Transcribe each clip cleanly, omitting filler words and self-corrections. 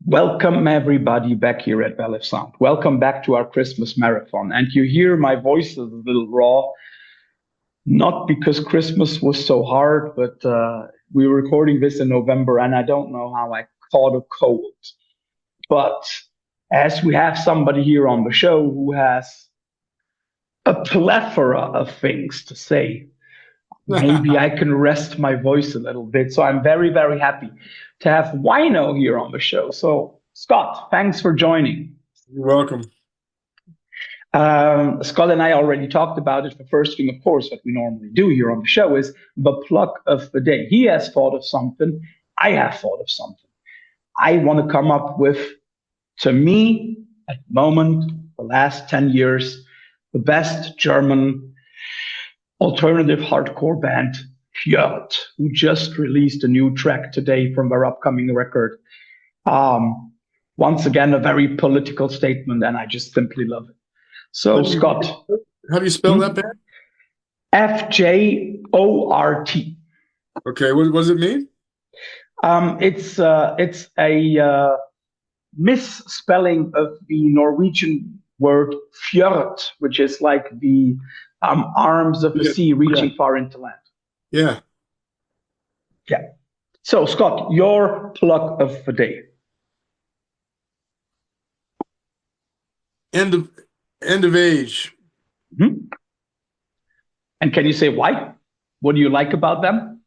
Welcome everybody back here at Bellev Sound. Welcome back to our Christmas marathon. And you hear my voice is a little raw, not because Christmas was so hard, but we were recording this in November and I don't know how I caught a cold. But as we have somebody here on the show who has a plethora of things to say, maybe I can rest my voice a little bit. So I'm very, very happy to have Wino here on the show. So, Scott, thanks for joining. You're welcome. Scott and I already talked about it. The first thing, of course, that we normally do here on the show is the pluck of the day. He has thought of something. I have thought of something. I want to come up with, to me, at the moment, the last 10 years, the best German alternative hardcore band, Neurot, who just released a new track today from their upcoming record. Once again, a very political statement, and I just simply love it. So, Scott. How do you spell that band? Fjort. Okay, what does it mean? It's a misspelling of the Norwegian word fjord, which is like the arms of the sea reaching far into land. Yeah. Yeah. So, Scott, your pluck of the day. End of age. Mm-hmm. And can you say why? What do you like about them?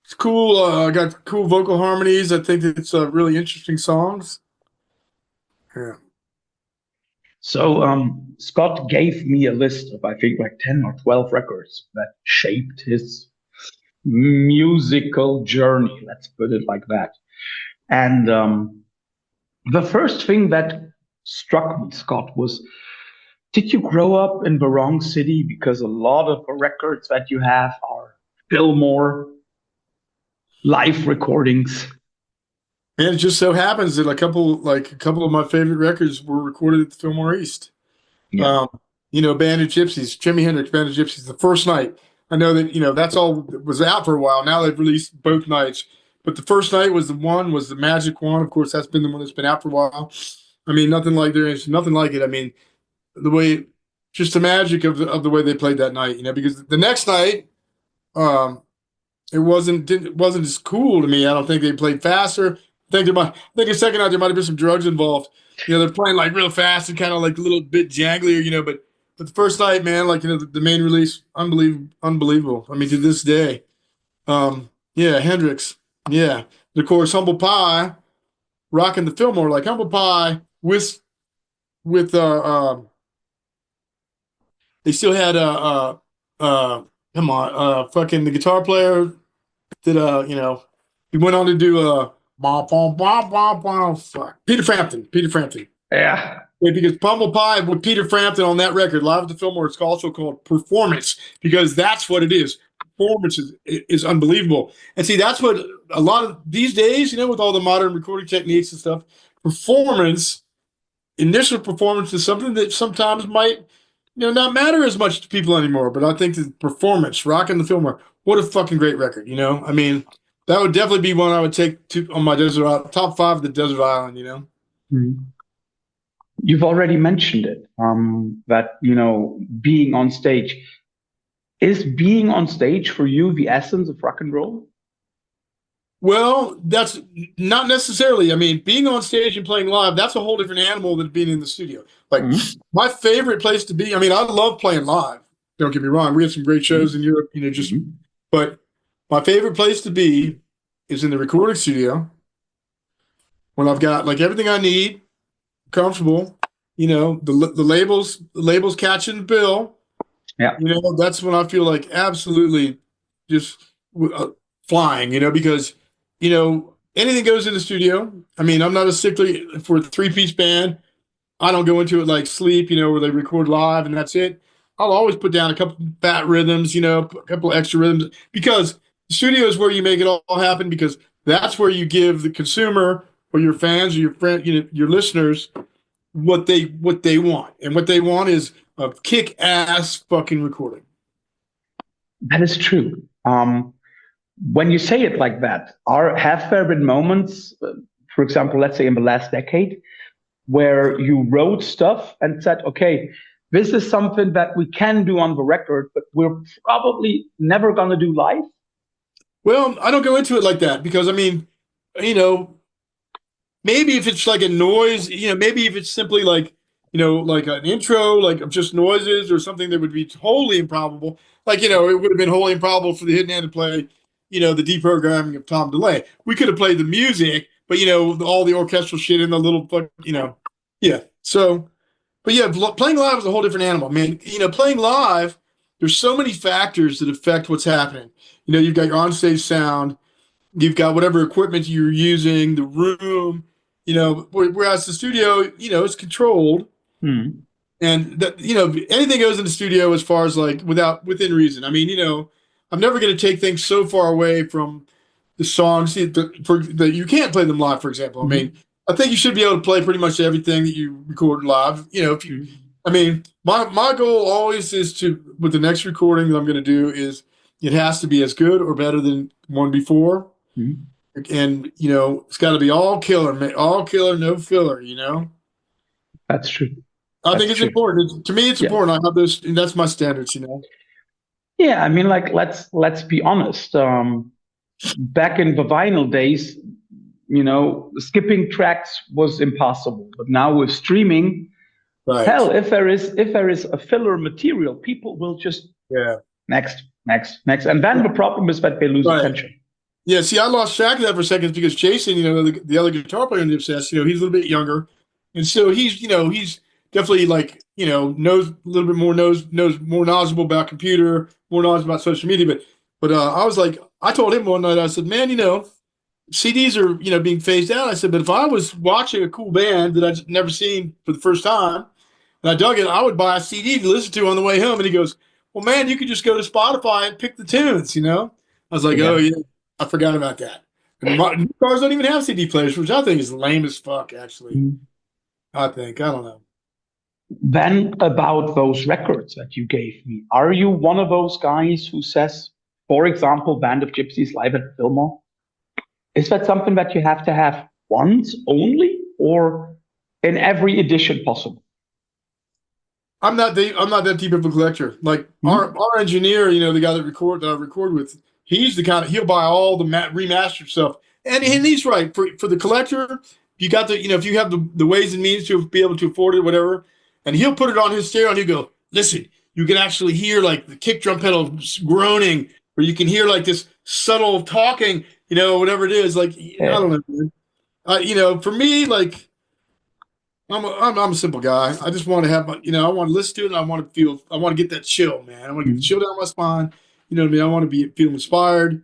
It's cool. I got cool vocal harmonies. I think it's really interesting songs. Yeah. So Scott gave me a list of, I think, like 10 or 12 records that shaped his musical journey, let's put it like that. And the first thing that struck me, Scott, was, did you grow up in the wrong city? Because a lot of the records that you have are Fillmore live recordings. And it just so happens that a couple of my favorite records were recorded at the Fillmore East. Yeah. Band of Gypsies, Jimi Hendrix, Band of Gypsies, the first night. I know that, that's all was out for a while. Now they've released both nights. But the first night was the magic one. Of course, that's been the one that's been out for a while. I mean, nothing like it. I mean, just the magic of the way they played that night, because the next night, it wasn't as cool to me. I don't think they played faster. I think the second night there might have been some drugs involved. They're playing like real fast and kind of like a little bit janglier, but the first night, man, the main release, unbelievable. I mean, to this day. Hendrix. Yeah. And of course, Humble Pie, rocking the Fillmore, like Humble Pie with they still had fucking the guitar player that he went on to do Peter Frampton. Yeah. Because Humble Pie with Peter Frampton on that record, live at the Fillmore, it's also called Performance, because that's what it is. Performance is unbelievable. And see, that's what a lot of these days, with all the modern recording techniques and stuff, initial performance is something that sometimes might, not matter as much to people anymore. But I think the performance, rocking the Fillmore, what a fucking great record, I mean, that would definitely be one I would take on my desert island, top 5 of the desert island, Mm-hmm. You've already mentioned it, that, being on stage. Is being on stage for you the essence of rock and roll? Well, that's not necessarily. I mean, being on stage and playing live, that's a whole different animal than being in the studio. Like, my favorite place to be, I mean, I love playing live. Don't get me wrong. We have some great shows in Europe, but my favorite place to be is in the recording studio when I've got like everything I need, comfortable, the labels catching the bill. Yeah. That's when I feel like absolutely just flying, because, anything goes in the studio. I mean, I'm not a stickler for a 3-piece band. I don't go into it like Sleep, where they record live and that's it. I'll always put down a couple fat rhythms, a couple extra rhythms, because the studio is where you make it all happen, because that's where you give the consumer or your fans or your friend, your listeners what they want. And what they want is a kick-ass fucking recording. That is true. When you say it like that, have there been moments for example, let's say in the last decade, where you wrote stuff and said, okay, this is something that we can do on the record, but we're probably never going to do live? Well, I don't go into it like that because, I mean, maybe if it's like a noise, maybe if it's simply like, like an intro, like of just noises or something that would be wholly improbable. Like, it would have been wholly improbable for the hidden hand to play, the deprogramming of Tom DeLay. We could have played the music, but, all the orchestral shit in the little, yeah. So, but yeah, playing live is a whole different animal, man. Playing live, there's so many factors that affect what's happening. You've got your onstage sound, you've got whatever equipment you're using, the room, whereas the studio, it's controlled. And that, anything goes in the studio as far as like within reason. I mean, I'm never going to take things so far away from the songs that you can't play them live, for example. I mean, I think you should be able to play pretty much everything that you record live. I mean, my goal always is with the next recording that I'm going to do is it has to be as good or better than one before. And, it's got to be all killer, no filler, That's true. I think it's important. To me, it's important. I have those, and that's my standards, Yeah, I mean, like, let's be honest. Back in the vinyl days, skipping tracks was impossible. But now with streaming, hell, if there is a filler material, people will just next, and then the problem is that they lose attention. Yeah, see, I lost track of that for a second because Jason, the other guitar player in the Obsessed, he's a little bit younger, and so he's definitely like knows a little bit more, knows more knowledgeable about computer, more knowledgeable about social media. But I was like, I told him one night, I said, man, CDs are being phased out. I said, but if I was watching a cool band that I'd never seen for the first time and I dug it, I would buy a CD to listen to on the way home. And he goes, well, man, you could just go to Spotify and pick the tunes. I was like, oh yeah, I forgot about that. And new cars don't even have CD players, which I think is lame as fuck. Actually, I don't know. Then about those records that you gave me, are you one of those guys who says, for example, Band of Gypsys live at Fillmore? Is that something that you have to have once only, or in every edition possible? I'm not that deep of a collector. Like our engineer, the guy that I record with, he's the kind of, he'll buy all the remastered stuff, and he's right for the collector. You got the if you have the ways and means to be able to afford it, whatever. And he'll put it on his stereo and he'll go, listen, you can actually hear like the kick drum pedal groaning, or you can hear like this subtle talking, whatever it is. Like, I don't know, man. For me, like, I'm a simple guy. I just want to have, I want to listen to it and I want to get that chill, man. I want to get the chill down my spine. You know what I mean? I want to feel inspired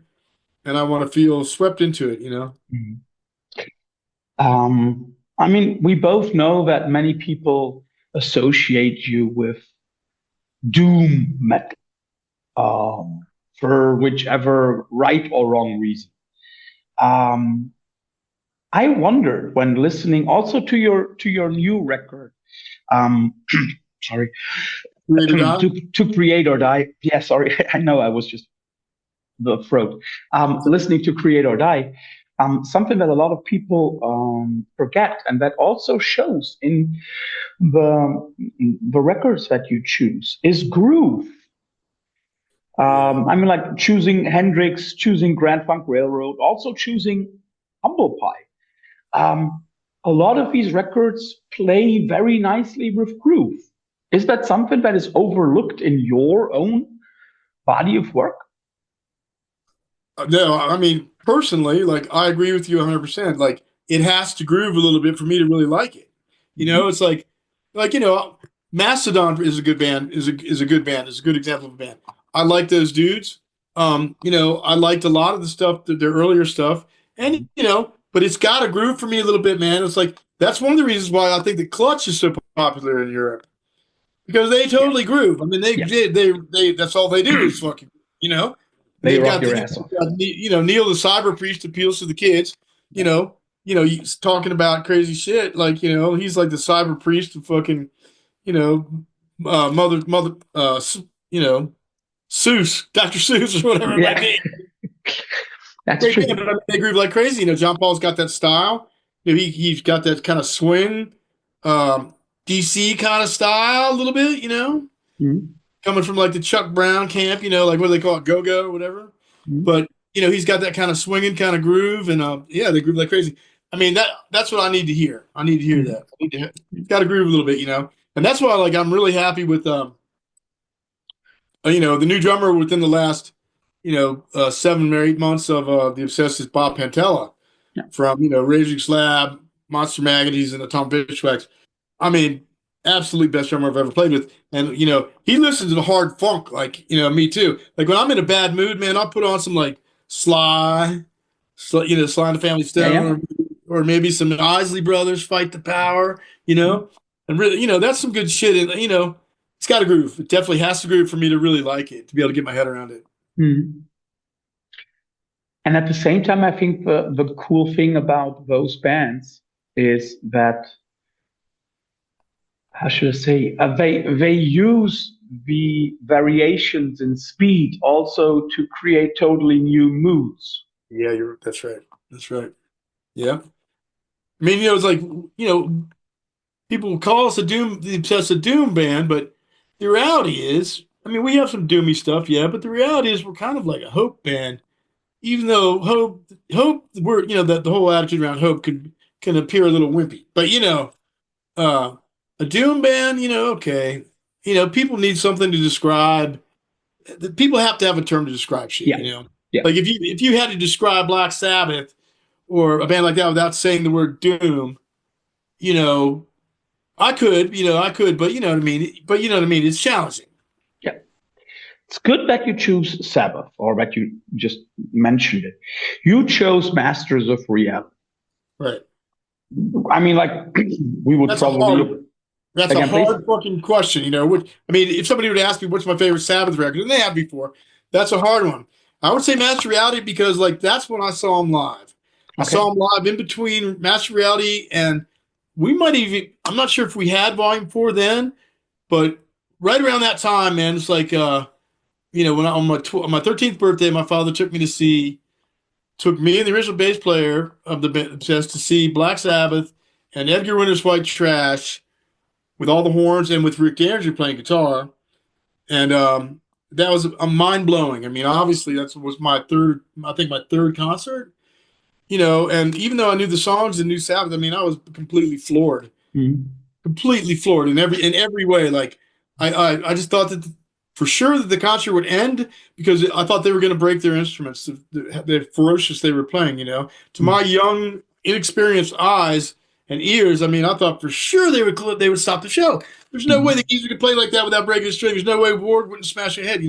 and I want to feel swept into it, I mean, we both know that many people associate you with doom metal, for whichever right or wrong reason. I wondered when listening also to your new record, sorry, to Create or Die. Yeah, sorry, I know I was just the throat. Listening to Create or Die. Something that a lot of people forget, and that also shows in the records that you choose, is groove. I mean, like choosing Hendrix, choosing Grand Funk Railroad, also choosing Humble Pie. A lot of these records play very nicely with groove. Is that something that is overlooked in your own body of work? No, I mean, personally, like, I agree with you 100%. Like, it has to groove a little bit for me to really like it. It's like, Mastodon is a good band, is a good band, is a good example of a band. I like those dudes. I liked a lot of the stuff, their earlier stuff. And, but it's got to groove for me a little bit, man. It's like, that's one of the reasons why I think the Clutch is so popular in Europe. Because they totally groove. I mean, they that's all they do is fucking, They rock your ass off. Neil the Cyber Priest appeals to the kids. He's talking about crazy shit. Like, he's like the Cyber Priest of fucking, mother, Seuss, Dr. Seuss or whatever it might be. That's true. They groove like crazy. John Paul's got that style. he's got that kind of swing, DC kind of style a little bit, coming from like the Chuck Brown camp, like what do they call it, go-go or whatever. But he's got that kind of swinging kind of groove, and they groove like crazy. I mean, that's what I need to hear. I need to hear that. It's got to groove a little bit, and that's why I'm really happy with the new drummer within the last 7 or 8 months of the Obsessed is Bob Pantella from Raging Slab, Monster Maggoties, and the Tom Fishwax. I mean, absolute best drummer I've ever played with. And, he listens to the hard funk like, me too. Like when I'm in a bad mood, man, I'll put on some like Sly and the Family Stone, or maybe some Isley Brothers, Fight the Power, and really, that's some good shit. And, it's got a groove. It definitely has to groove for me to really like it, to be able to get my head around it. And at the same time, I think the cool thing about those bands is that, how should I say, they use the variations in speed also to create totally new moods. Yeah, that's right. That's right. Yeah. I mean, it's like, people call us the Obsessive Doom band, but the reality is, I mean, we have some doomy stuff, yeah, but the reality is we're kind of like a hope band, even though hope, we're, that the whole attitude around hope can appear a little wimpy. But, a doom band, okay, people need something to describe. People have to have a term to describe shit, Yeah. Like if you had to describe Black Sabbath or a band like that without saying the word doom, I could, but you know what I mean. But you know what I mean. It's challenging. Yeah, it's good that you choose Sabbath, or that you just mentioned it. You chose Masters of Reality. Right. I mean, like we would probably. That's a hard fucking question, if somebody would ask me what's my favorite Sabbath record, and they have before, that's a hard one. I would say Master Reality because, that's when I saw them live. I saw them live in between Master Reality and we might even, I'm not sure if we had Volume 4 then, but right around that time, man, it's like, when on my 13th birthday, my father took me and the original bass player of the Obsessed to see Black Sabbath and Edgar Winter's White Trash with all the horns and with Rick Derringer playing guitar. And that was mind-blowing. I mean, obviously, that was my third concert. And even though I knew the songs and knew Sabbath, I mean, I was completely floored, completely floored in every way. Like, I just thought that for sure that the concert would end because I thought they were going to break their instruments, the ferocious they were playing. To my young, inexperienced eyes and ears, I mean, I thought for sure they would stop the show. There's no way the geezer could play like that without breaking a string. There's no way Ward wouldn't smash a head.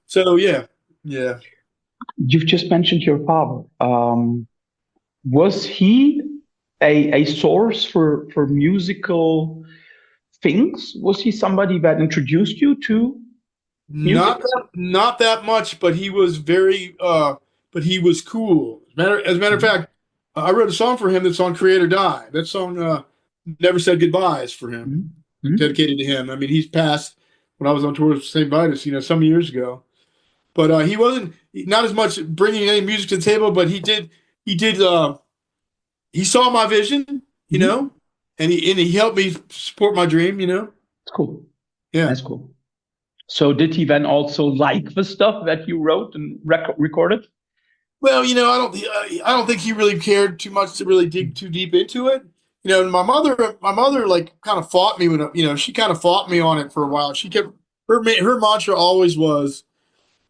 So yeah. You've just mentioned your father. Was he a source for musical things? Was he somebody that introduced you to music? Not that much, but he was but he was cool. As a matter of fact, I wrote a song for him that's on Create or Die. That song, Never Said Goodbye, is for him, dedicated to him. I mean, he's passed when I was on tour with St. Vitus, some years ago. But he wasn't not as much bringing any music to the table, but he did. He saw my vision, and he helped me support my dream, It's cool. Yeah, that's cool. So did he then also like the stuff that you wrote and recorded? Well, I don't think he really cared too much to really dig too deep into it. My mother kind of fought me when she kind of fought me on it for a while. She kept her mantra always was,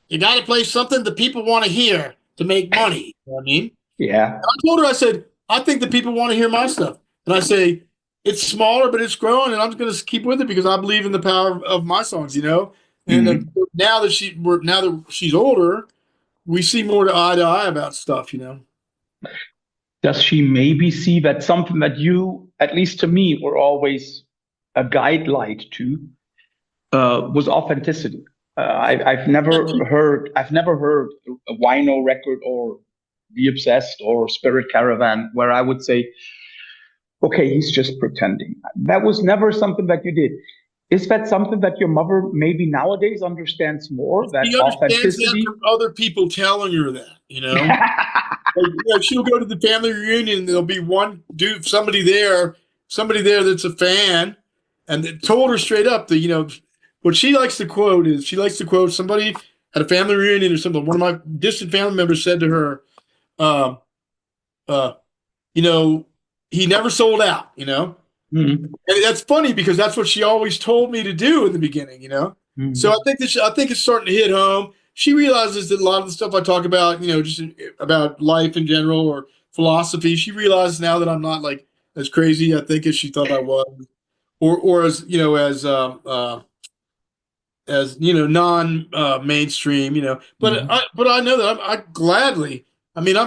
"You got to play something that people want to hear to make money." You know what I mean? Yeah. And I told her, I said, I think that people want to hear my stuff. And I say, it's smaller, but it's growing, and I'm just going to keep with it because I believe in the power of my songs, And now that she's older, we see more eye to eye about stuff, Does she maybe see that something that you, at least to me, were always a guidelight to, was authenticity? I've never heard a Wino record or The Obsessed or Spirit Caravan where I would say, okay, he's just pretending. That was never something that you did. Is that something that your mother maybe nowadays understands more? That she understands authenticity? that from other people telling her that, she'll go to the family reunion and there'll be one dude, somebody there that's a fan, and it told her straight up that, what she likes to quote is somebody at a family reunion or something. One of my distant family members said to her, uh, uh, he never sold out, Mm-hmm. And that's funny because that's what she always told me to do in the beginning, Mm-hmm. So I think it's starting to hit home. She realizes that a lot of the stuff I talk about, just about life in general or philosophy, she realizes now that I'm not like as crazy, I think, as she thought I was, or as non mainstream, But Mm-hmm. I know that I'm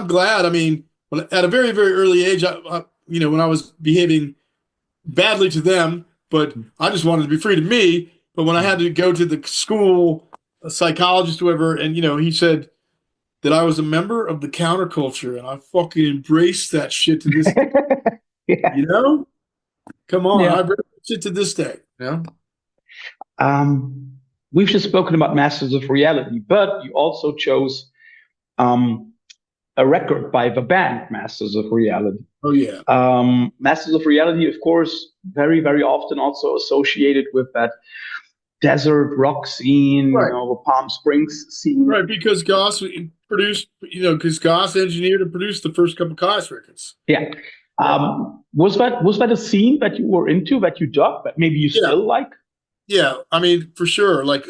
glad. I mean, at a very very early age, when I was behaving badly to them, but I just wanted to be free to me. But when I had to go to the school a psychologist, whoever, and he said that I was a member of the counterculture, and I fucking embraced that shit to this day. Yeah. Come on, I Yeah. embrace it to this day. Um, we've just spoken about Masters of Reality, but you also chose um, a record by the band Masters of Reality. Oh yeah. Masters of Reality, of course, very, very often also associated with that desert rock scene, Right. the Palm Springs scene. Right, because Goss produced, because Goss engineered and produced the first couple Goss records. Yeah. Was that a scene that you were into, that you dug, that maybe you still like? Yeah, I mean, for sure. Like,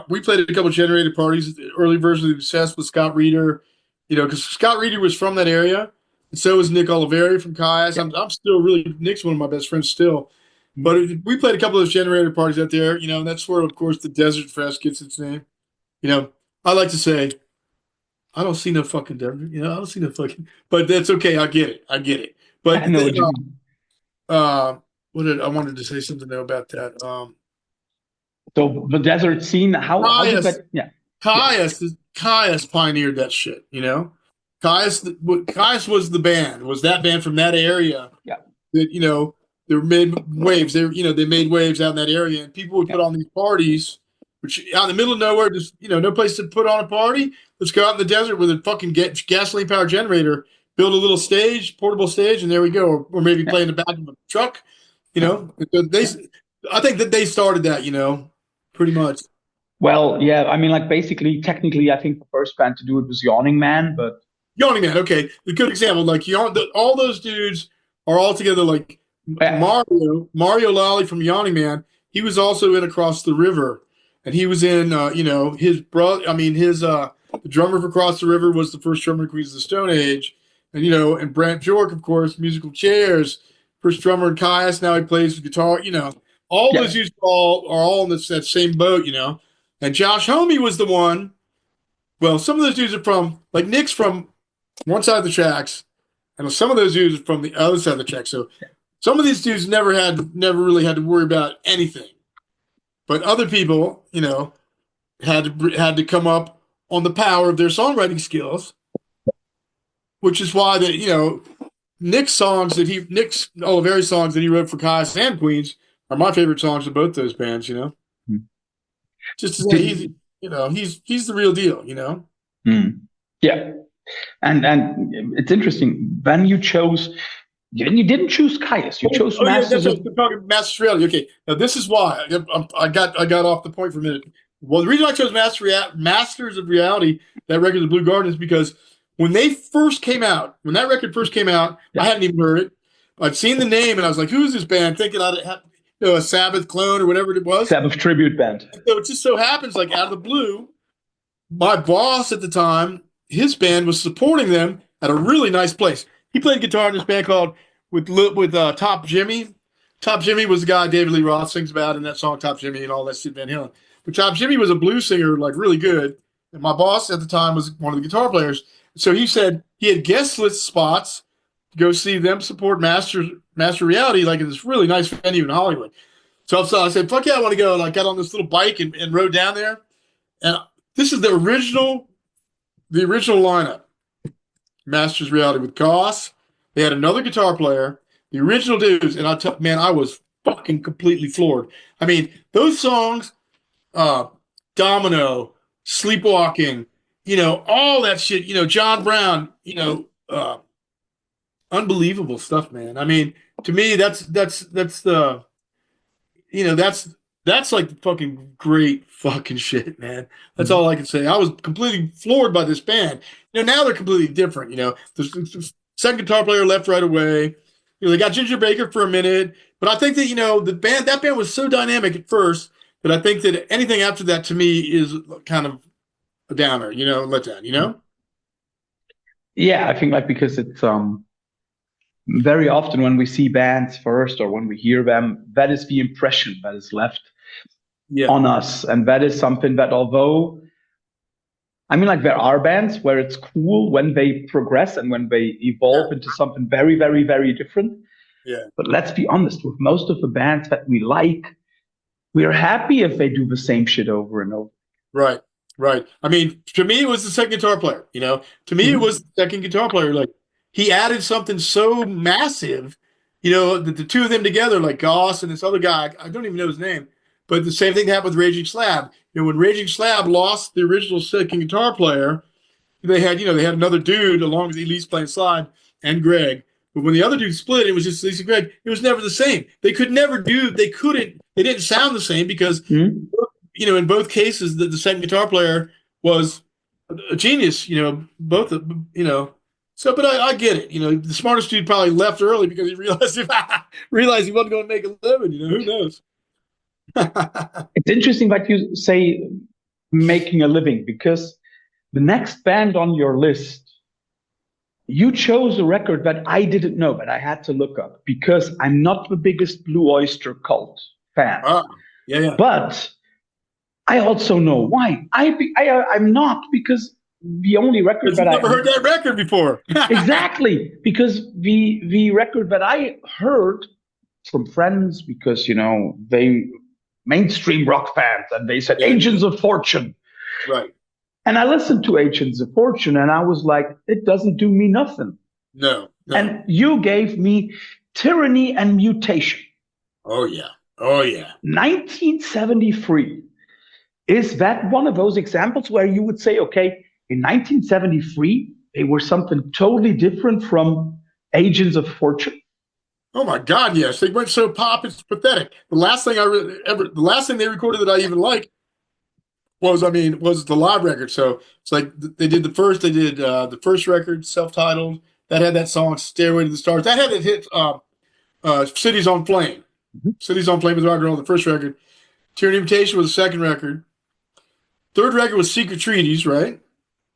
we played at a couple of Generated parties, the early version of Obsessed with Scott Reeder, because Scott Reeder was from that area, and so was Nick Oliveri from Caius. Yeah. I'm still Nick's one of my best friends still. But we played a couple of those Generated parties out there, and that's where, of course, the Desert Fest gets its name. I like to say, I don't see no fucking desert, I don't see no fucking, but that's okay. I get it. But I know what you mean. I wanted to say something though about that. So the desert scene, how did that? Yeah. Caius pioneered that shit. Caius was the band. Was that band from that area? Yeah. That they made waves. They made waves out in that area, and people would put on these parties, which out in the middle of nowhere, just no place to put on a party. Let's go out in the desert with a fucking gasoline powered generator, build a little stage, portable stage, and there we go. Or maybe play in the back of a truck. I think that they started that. Pretty much. Well, yeah. I mean, like basically, technically, I think the first band to do it was Yawning Man, but Yawning Man. Okay, a good example. Like all those dudes are all together. Like Mario Lally from Yawning Man. He was also in Across the River, and he was in. His brother. I mean, the drummer for Across the River was the first drummer in Queens of the Stone Age, and Brant Bjork, of course, Musical Chairs, first drummer in Caius. Now he plays the guitar. All those dudes are all in that same boat, And Josh Homme was the one. Well, some of those dudes are from, like Nick's from one side of the tracks, and some of those dudes are from the other side of the tracks. So some of these dudes never really had to worry about anything. But other people, had to come up on the power of their songwriting skills, which is why Nick's Oliveri songs that he wrote for Caius and Queens are my favorite songs of both those bands, Just to say he's the real deal, Yeah. And it's interesting. When you didn't choose Caius, you chose Masters of Masters of Reality. Okay. Now this is why I got off the point for a minute. Well, the reason I chose Masters of Reality, that record, The Blue Garden, is because when that record first came out, I hadn't even heard it. I'd seen the name and I was like, who is this band? Thinking I'd have a Sabbath clone or whatever it was. Sabbath tribute band. So it just so happens, like out of the blue, my boss at the time, his band was supporting them at a really nice place. He played guitar in this band called with Top Jimmy. Top Jimmy was the guy David Lee Roth sings about in that song Top Jimmy and all that shit, Van Halen. But Top Jimmy was a blues singer, like really good. And my boss at the time was one of the guitar players. So he said he had guest list spots to go see them support Master Reality, like in this really nice venue in Hollywood. So I said, fuck yeah, I want to go. And I got on this little bike and rode down there. And this is the original lineup. Masters Reality with Goss. They had another guitar player, the original dudes, and I was fucking completely floored. I mean, those songs, Domino, Sleepwalking, all that shit, John Brown, uh, unbelievable stuff, man. I mean, to me, that's the that's like the fucking great fucking shit, man. That's all I can say. I was completely floored by this band. Now they're completely different. The second guitar player left right away. They got Ginger Baker for a minute, but I think that that band was so dynamic at first that I think that anything after that to me is kind of a downer, letdown. Yeah, I think like because it's very often when we see bands first or when we hear them, that is the impression that is left on us. And that is something that although, I mean, like there are bands where it's cool when they progress and when they evolve into something very, very, very different. Yeah. But let's be honest, with most of the bands that we like, we're happy if they do the same shit over and over. Right, right. I mean, to me, it was the second guitar player. To me, it was the second guitar player. Like, he added something so massive, that the two of them together, like Goss and this other guy, I don't even know his name, but the same thing happened with Raging Slab. When Raging Slab lost the original second guitar player, they had another dude along with Elise playing slide and Greg. But when the other dude split, it was just Lisa Greg. It was never the same. They didn't sound the same because, in both cases, the second guitar player was a genius, both, So, but I get it. The smartest dude probably left early because he realized he wasn't going to make a living. Who knows? It's interesting that you say making a living, because the next band on your list, you chose a record that I didn't know, but I had to look up because I'm not the biggest Blue Oyster Cult fan. Yeah. But I also know why. I'm not, because the only record that I've never heard that record before. Exactly, because the record that I heard from friends, because they mainstream rock fans, and they said Agents of Fortune. Right. And I listened to Agents of Fortune and I was like, it doesn't do me nothing. No. And you gave me Tyranny and Mutation. Oh yeah. 1973. Is that one of those examples where you would say, okay, in 1973, they were something totally different from Agents of Fortune? Oh my God, yes. They went so pop, it's pathetic. The last thing they recorded that I even liked was the live record. So it's like they did the first record, self-titled, that had that song Stairway to the Stars. That had it hit Cities on Flame. Mm-hmm. Cities on Flame with Rock and Roll, the first record. Tyranny Invitation was the second record. Third record was Secret Treaties, right?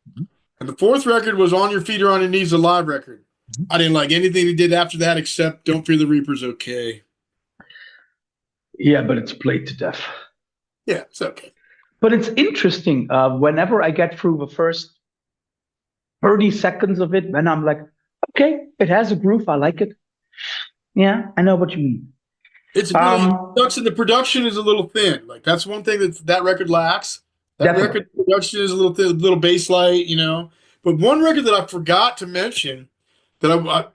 Mm-hmm. And the fourth record was On Your Feet or On Your Knees, the live record. Mm-hmm. I didn't like anything they did after that except Don't Fear the Reaper's okay. Yeah, but it's played to death. Yeah, it's okay. But it's interesting. Whenever I get through the first 30 seconds of it, then I'm like, okay, it has a groove. I like it. Yeah, I know what you mean. It's really, the production is a little thin. Like, that's one thing that record lacks. That record production is a little bass light, But one record that I forgot to mention that I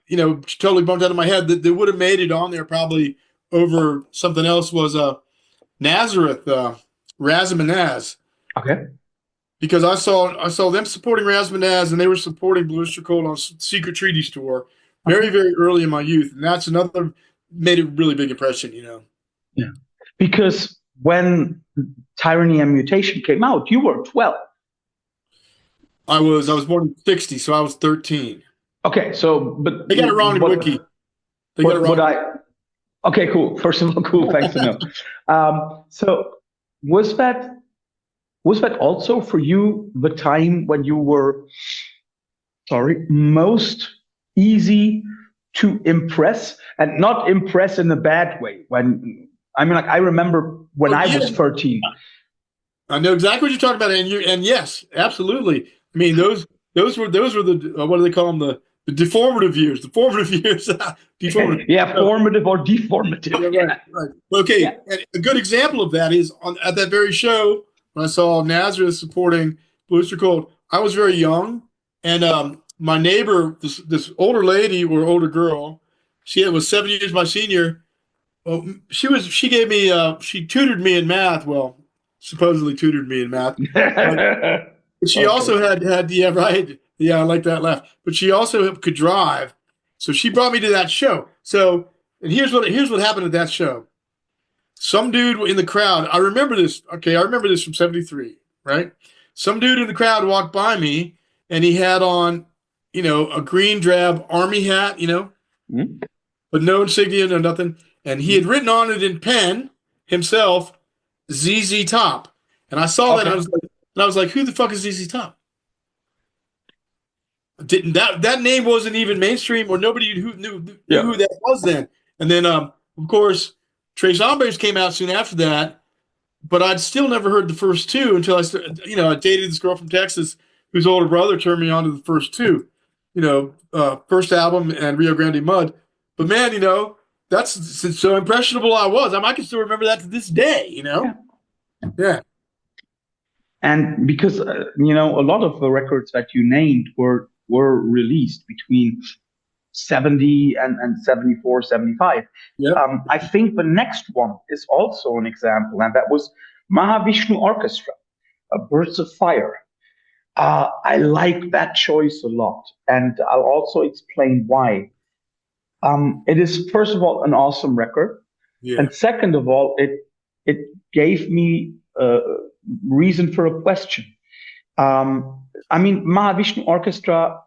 totally bumped out of my head that would have made it on there probably over something else was Nazareth. Razzmanazz. Okay. Because I saw them supporting Razzmanazz and they were supporting Blue Oyster Cult on Secret Treaties tour very, very early in my youth. And that's another made a really big impression, Yeah. Because when Tyranny and Mutation came out, you were 12. I was born in 60, so I was 13. Okay, so but they got it wrong in Wiki. They got it wrong. Okay, cool. First of all, cool. Thanks to know. So was that also for you the time when you were most easy to impress, and not impress in a bad way? I remember when I was 13. I know exactly what you're talking about, and yes, absolutely. I mean, those were the what do they call them, the deformative years. Deformative. Yeah, formative or deformative. Yeah, right. Okay, yeah. And a good example of that is at that very show when I saw Nazareth supporting Blue Oyster Cult. I was very young, and my neighbor, this older lady or older girl, she was 7 years my senior. Well, she tutored me in math. Well, supposedly tutored me in math. But she also had Yeah, I like that laugh. But she also could drive. So she brought me to that show. So, and here's what happened at that show. Some dude in the crowd, I remember this. Okay, I remember this from '73, right? Some dude in the crowd walked by me, and he had on, a green drab army hat, Mm-hmm. but no insignia, no nothing. And he had written on it in pen himself, ZZ Top. And I saw that, Okay. and I was like, who the fuck is ZZ Top? Didn't that name wasn't even mainstream, or nobody who knew who that was then. And then, of course, Tres Hombres came out soon after that, but I'd still never heard the first two until I started, I dated this girl from Texas whose older brother turned me on to the first two, first album and Rio Grande Mud. But man, that's so impressionable I was. I can still remember that to this day, Yeah. And because a lot of the records that you named were released between 70 and 74, 75. Yep. I think the next one is also an example, and that was Mahavishnu Orchestra, Birds of Fire. I like that choice a lot, and I'll also explain why. It is, first of all, an awesome record, and second of all, it gave me reason for a question. Mahavishnu Orchestra,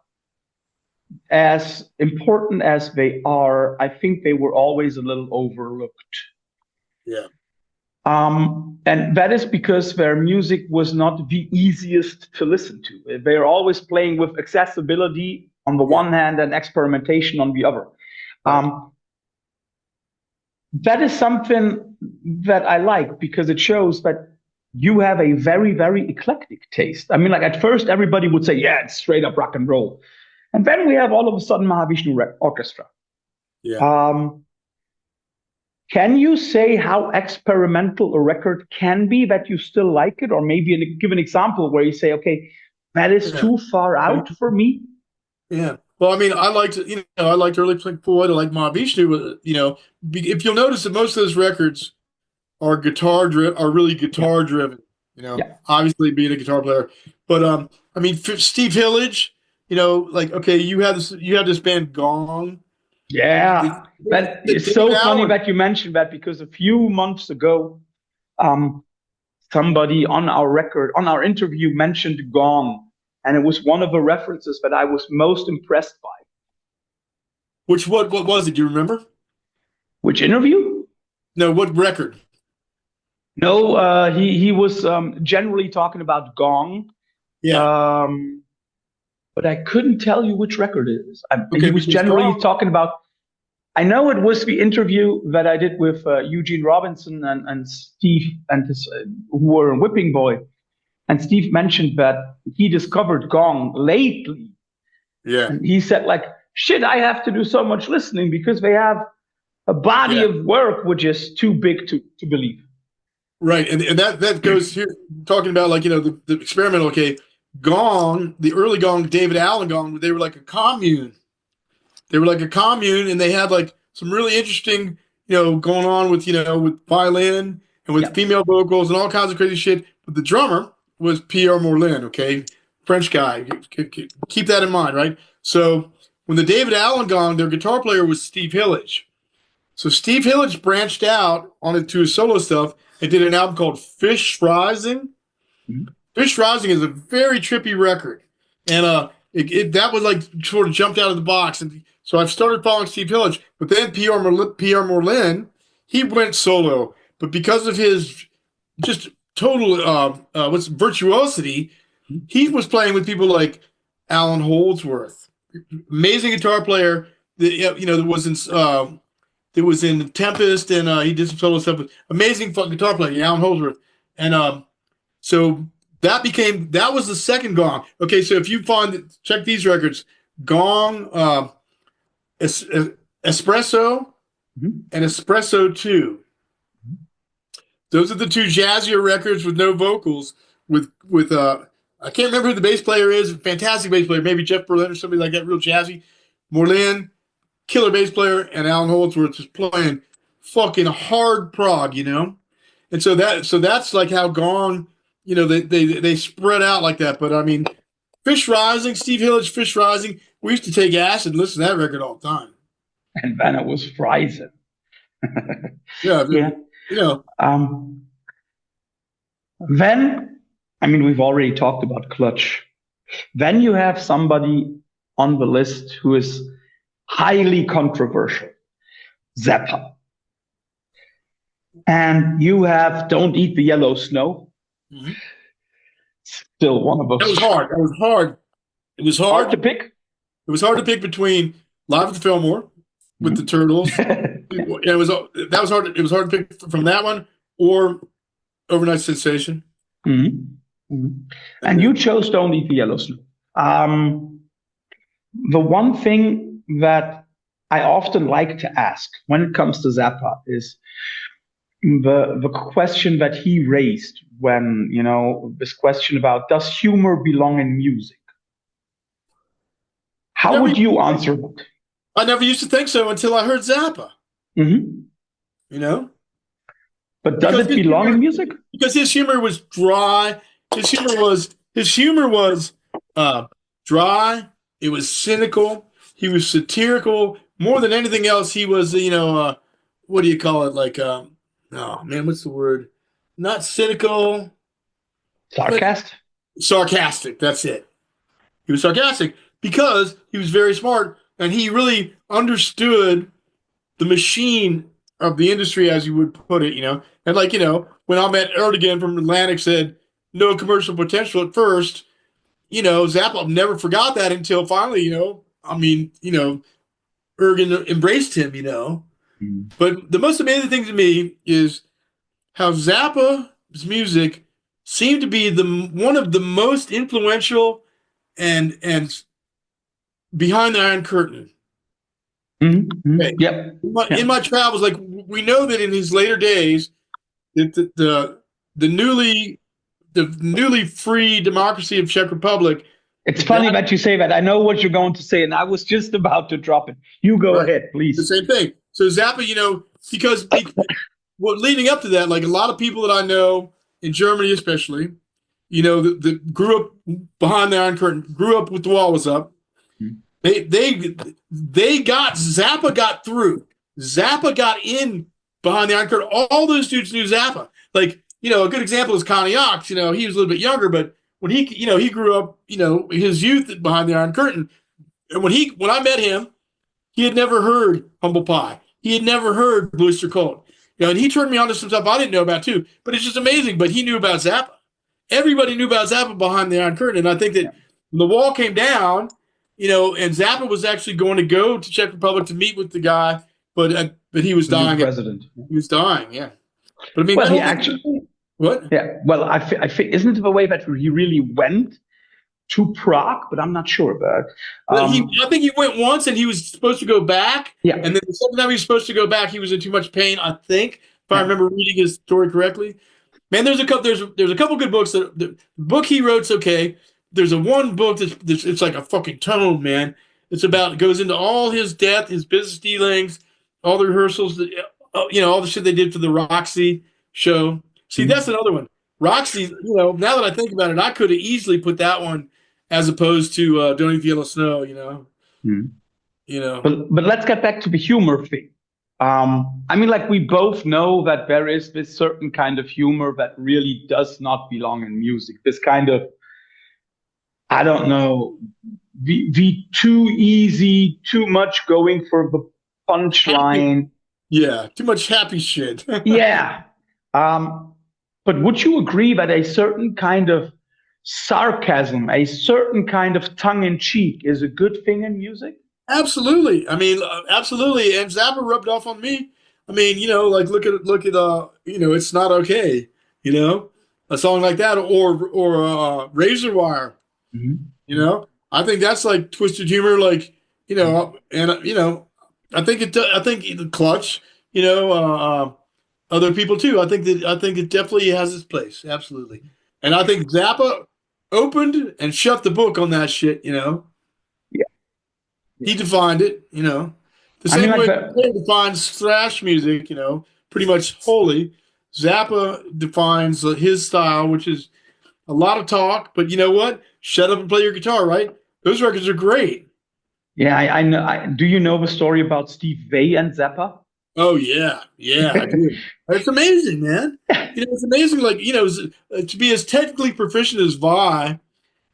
as important as they are, I think they were always a little overlooked. Yeah. And that is because their music was not the easiest to listen to. They are always playing with accessibility on the one hand and experimentation on the other. That is something that I like because it shows that you have a very, very eclectic taste. At first, everybody would say, yeah, it's straight up rock and roll. And then we have all of a sudden Mahavishnu Orchestra. Yeah. Can you say how experimental a record can be that you still like it? Or maybe give an example where you say, okay, that is too far out for me? Yeah. Well, I liked early Pink Floyd. I like Mahavishnu. If you'll notice that most of those records are really guitar driven. Obviously being a guitar player, but Steve Hillage. You had this band Gong. Yeah, that is so funny that you mentioned that because a few months ago, somebody on our interview mentioned Gong, and it was one of the references that I was most impressed by. What was it? Do you remember? Which interview? No, what record? No, he was generally talking about Gong. Yeah. But I couldn't tell you which record it is. He was generally talking about. I know it was the interview that I did with Eugene Robinson and Steve and who were in Whipping Boy, and Steve mentioned that he discovered Gong lately. Yeah. And he said, shit, I have to do so much listening because they have a body of work which is too big to believe. Right, and that goes here talking about the experimental. Okay, Gong, the early Gong, David Allen Gong, they were like a commune. And they had some really interesting, going on with with violin and with female vocals and all kinds of crazy shit. But the drummer was Pierre Morlin, okay, French guy. Keep that in mind, right? So when the David Allen Gong, their guitar player was Steve Hillage. So Steve Hillage branched out onto his solo stuff and did an album called Fish Rising. Mm-hmm. Fish Rising is a very trippy record, and that was sort of jumped out of the box. And so I've started following Steve Hillage, but then Pierre Morlin, he went solo, but because of his just total virtuosity, he was playing with people like Alan Holdsworth, amazing guitar player. That was in Tempest, and he did some solo stuff with amazing guitar player, Alan Holdsworth. And so that was the second Gong. Okay, so if you check these records, Gong, Espresso, and Espresso 2. Those are the two jazzier records with no vocals. With I can't remember who the bass player is. Fantastic bass player, maybe Jeff Berlin or somebody like that, real jazzy. Morlin, killer bass player, and Alan Holdsworth is playing fucking hard prog, And so that's how Gong, they spread out like that. But Fish Rising, Steve Hillage, Fish Rising. We used to take acid and listen to that record all the time. And then it was Friesen. Yeah, Yeah. you know. Then, I mean, we've already talked about Clutch. Then you have somebody on the list who is highly controversial, Zappa. And you have Don't Eat the Yellow Snow. Mm-hmm. Still one of those. That was hard. That was hard. It was Hard to pick. It was hard to pick between Live at the Fillmore with the Turtles. It was hard. It was hard to pick from that one or Overnight Sensation. Mm-hmm. Mm-hmm. And you chose Don't Eat the Yellow Snow. The one thing that I often like to ask when it comes to Zappa is the question that he raised when, this question about, does humor belong in music? How would you answer that? I never used to think so until I heard Zappa. Mm-hmm. But does it belong in music? Because his humor was dry. His humor was dry. It was cynical. He was satirical. More than anything else, he was, what do you call it? Like, oh man, what's the word? Not cynical. Sarcastic. That's it. He was sarcastic because he was very smart and he really understood the machine of the industry, as you would put it, And when Ahmet Erdogan from Atlantic said no commercial potential at first, Zappa never forgot that until finally, Erdogan embraced him, Mm-hmm. But the most amazing thing to me is how Zappa's music seemed to be one of the most influential and behind the Iron Curtain. Mm-hmm. Okay. Yep. In my travels, like we know that in his later days, that the newly free democracy of Czech Republic. It's funny that you say that. I know what you're going to say, and I was just about to drop it. You go ahead, please. The same thing. So Zappa, because leading up to that, like a lot of people that I know in Germany, especially, that grew up behind the Iron Curtain, grew up with the wall was up. Mm-hmm. Zappa got through. Zappa got in behind the Iron Curtain. All those dudes knew Zappa. Like, a good example is Conny Ochs. He was a little bit younger, but when he grew up, his youth behind the Iron Curtain. And when I met him, he had never heard Humble Pie. He had never heard Oyster Cult. And he turned me on to some stuff I didn't know about too. But it's just amazing. But he knew about Zappa. Everybody knew about Zappa behind the Iron Curtain. And I think that when the wall came down, and Zappa was actually going to go to Czech Republic to meet with the guy, but he was dying. President. He was dying, yeah. But I mean, well, he actually. What? Yeah. Well, I think isn't it the way that he really went to Prague? But I'm not sure about. I think he went once, and he was supposed to go back. Yeah. And then the second time he was supposed to go back, he was in too much pain. I think, if I remember reading his story correctly. Man, there's a couple good books. The book he wrote's okay. There's one book that's it's like a fucking tome, man. It goes into all his death, his business dealings, all the rehearsals, all the shit they did for the Roxy show. See, that's another one. Roxy, now that I think about it, I could have easily put that one as opposed to Don't Eat the Yellow Snow, But let's get back to the humor thing. I mean, like we both know that there is this certain kind of humor that really does not belong in music. This kind of, I don't know, the too easy, too much going for the punchline. Yeah, too much happy shit. Yeah. But would you agree that a certain kind of sarcasm, a certain kind of tongue-in-cheek is a good thing in music? Absolutely. I mean, absolutely. And Zappa rubbed off on me. I mean, like look at It's Not Okay. A song like that, or Razor Wire. Mm-hmm. I think that's like twisted humor, like and I think the Clutch, other people too. I think it definitely has its place. Absolutely. And I think Zappa opened and shut the book on that shit. Yeah. He defined it. The same way he defines thrash music. Pretty much wholly. Zappa defines his style, which is a lot of talk, but you know what? Shut up and play your guitar, right? Those records are great. Yeah, I know. Do you know the story about Steve Vai and Zappa? Oh yeah, I do. It's amazing, man. It's amazing. Like to be as technically proficient as Vi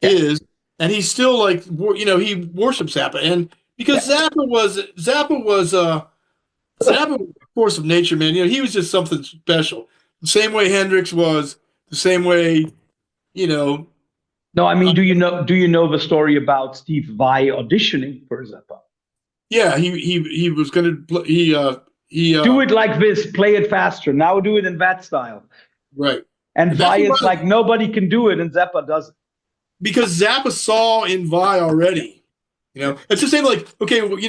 Yeah, is, and he's still like, he worships Zappa, and because yeah, Zappa was a force of nature, man. He was just something special. The same way Hendrix was, the same way, you know. No, I mean, Uh, do you know the story about Steve Vai auditioning for Zappa? yeah, he was gonna play. Do it like this, play it faster. Now do it in that style. Right. And And that's Vi is what like, nobody can do it, and Zappa does it. because Zappa saw in Vi already. It's the same like okay, when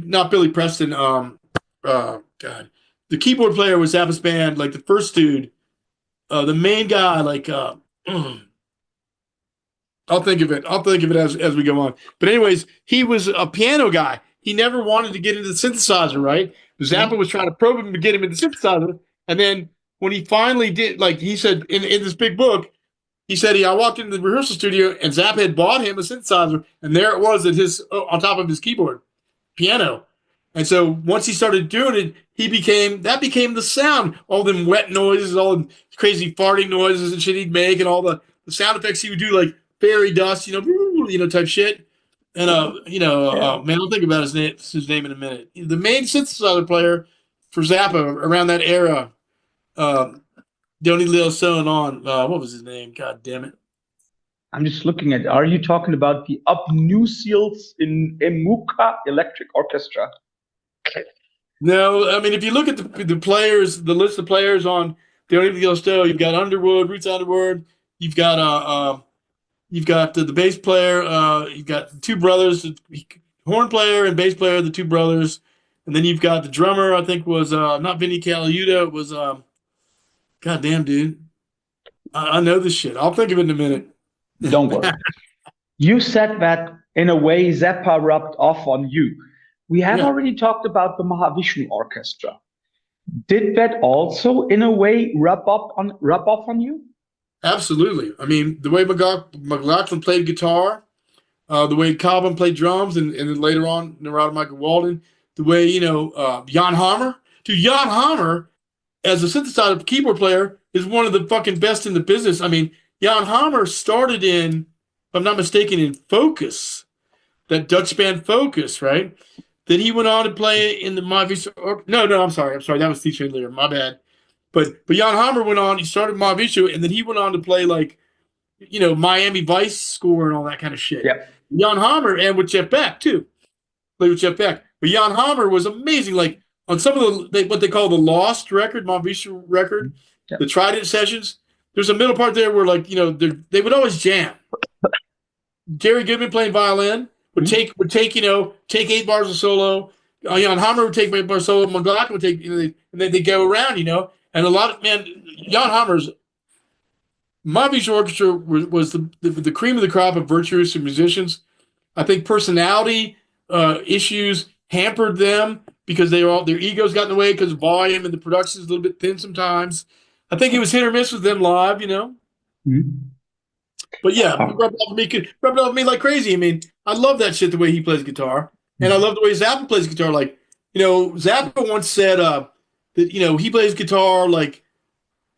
not Billy Preston, God, the keyboard player was Zappa's band, like the first dude, the main guy, like I'll think of it. As we go on. But anyways, he was a piano guy. He never wanted to get into the synthesizer, right? Zappa was trying to probe him to get him into the synthesizer, and then when he finally did, like he said in this big book, he said I walked into the rehearsal studio and Zappa had bought him a synthesizer, and there it was at his on top of his keyboard, piano. And so once he started doing it, that became the sound. All them wet noises, all the crazy farting noises and shit he'd make, and all the sound effects he would do, like fairy dust, type shit. And man, I'll think about his name in a minute. The main synthesizer player for Zappa around that era, Donny Leo Son on. What was his name? God damn it! I'm just looking at. Are you talking about the Upnusials in Emuka Electric Orchestra? No, I mean if you look at the players, the list of players on Donny Leo Son, you've got Underwood, Roots Underwood. You've got the bass player. You've got the two brothers, the horn player and bass player, the two brothers, and then you've got the drummer. I think was not Vinny Colaiuta. It was goddamn dude. I know this shit. I'll think of it in a minute. Don't worry. You said that in a way Zappa rubbed off on you. We have already talked about the Mahavishnu Orchestra. Did that also, in a way, rub off on you? Absolutely. I mean, the way McLaughlin played guitar, the way Cobham played drums, and then later on, Neurot Michael Walden, the way, Jan Hammer. Dude, Jan Hammer, as a synthesizer keyboard player, is one of the fucking best in the business. I mean, Jan Hammer started if I'm not mistaken, in Focus, that Dutch band Focus, right? Then he went on to play in the Mahavishnu. No, I'm sorry. That was Steve Schindler. My bad. But Jan Hammer went on. He started Mahavishnu, and then he went on to play Miami Vice score and all that kind of shit. Yeah. Jan Hammer and with Jeff Beck too. Played with Jeff Beck. But Jan Hammer was amazing. Like on some of what they call the Lost record, Mahavishnu record, the Trident sessions. There's a middle part there where they would always jam. Jerry Goodman playing violin would take 8 bars of solo. Jan Hammer would take 8 bars of solo. McLaughlin would take and then they go around, And a lot of Jan Hammer's Mahavishnu Orchestra was the cream of the crop of virtuoso musicians. I think personality issues hampered them because their egos got in the way because volume and the production is a little bit thin sometimes. I think it was hit or miss with them live, Mm-hmm. But yeah, rubbed it off me like crazy. I mean, I love that shit the way he plays guitar, and I love the way Zappa plays guitar. Like, Zappa once said that he plays guitar like